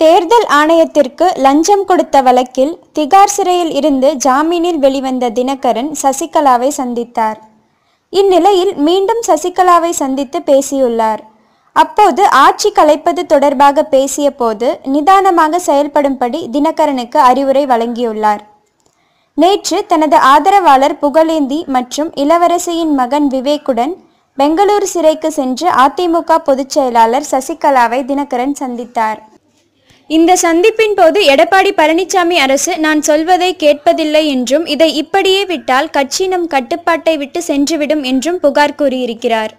தேர்தல் ஆணையத்திற்கு லஞ்சம் கொடுத்த வழக்கில் திகார் சிறையில் இருந்து ஜாமீனில் வெளிவந்த தினகரன் சசிகலாவை சந்தித்தார். இந்நிலையில் மீண்டும் சசிகலாவை சந்தித்து பேசியுள்ளார். அப்போது ஆட்சி கலைப்பது தொடர்பாக பேசிய போது நிதானமாக செயல்படும்படி தினகரனுக்கு அறிவுரை வழங்கியுள்ளார். நேற்று தனது ஆதரவாளர் புகழேந்தி மற்றும் இளவரசியின் மகன் விவேக்குடன் பெங்களூரு சிறைக்கு சென்று அதிமுக பொதுச் செயலாளர் சசிகலாவை தினகரன் சந்தித்தார். இந்த சந்திப்பின் போது எடப்பாடி பழனிசாமி அரசு நான் சொல்வதை கேட்பதில்லை என்றும் இதை இப்படியே விட்டால் கட்சி நம் கட்டுப்பாட்டை விட்டு சென்றுவிடும் என்றும் புகார் கூறியிருக்கிறார்.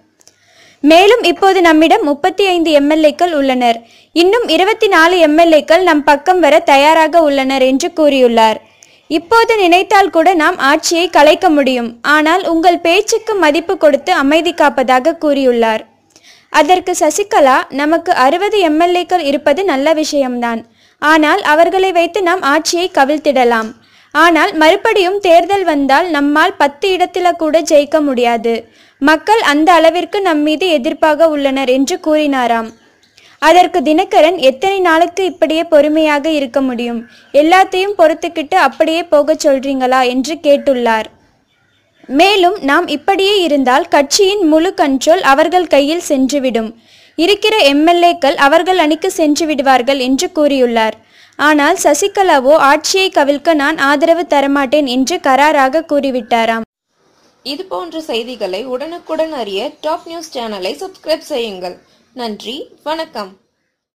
மேலும் இப்போது நம்மிடம் 35 எம்எல்ஏக்கள் உள்ளனர். இன்னும் 24 எம்எல்ஏக்கள் நம் பக்கம் வர தயாராக உள்ளனர் என்று கூறியுள்ளார். இப்போது நினைத்தால் கூட நாம் ஆட்சியை கலைக்க முடியும். ஆனால் உங்கள் பேச்சுக்கு மதிப்பு கொடுத்து அமைதி காப்பதாக கூறியுள்ளார். அதற்கு சசிகலா, நமக்கு 60 எம்எல்ஏக்கள் இருப்பது நல்ல விஷயம்தான். ஆனால் அவர்களை வைத்து நாம் ஆட்சியை கவிழ்த்திடலாம். ஆனால் மறுபடியும் தேர்தல் வந்தால் நம்மால் 10 இடத்தில கூட ஜெயிக்க முடியாது. மக்கள் அந்த அளவிற்கு நம்மீது எதிர்ப்பாக உள்ளனர் என்று கூறினாராம். அதற்கு தினகரன், எத்தனை நாளுக்கு இப்படியே பொறுமையாக இருக்க முடியும்? எல்லாத்தையும் பொறுத்துக்கிட்டு அப்படியே போகச் சொல்றீங்களா என்று கேட்டுள்ளார். மேலும் நாம் இப்படியே இருந்தால் கட்சியின் முழு கண்ட்ரோல் அவர்கள் கையில் சென்றுவிடும். இருக்கிற எம்எல்ஏக்கள் அவர்கள் அணிக்கு சென்று விடுவார்கள் என்று கூறியுள்ளார். ஆனால் சசிகலாவோ ஆட்சியை கவிழ்க்க நான் ஆதரவு தரமாட்டேன் என்று கராராக கூறிவிட்டாராம். இது போன்ற செய்திகளை உடனுக்குடன் அறிய டாப் நியூஸ் சேனலை சப்ஸ்கிரைப் செய்யுங்கள். நன்றி, வணக்கம்.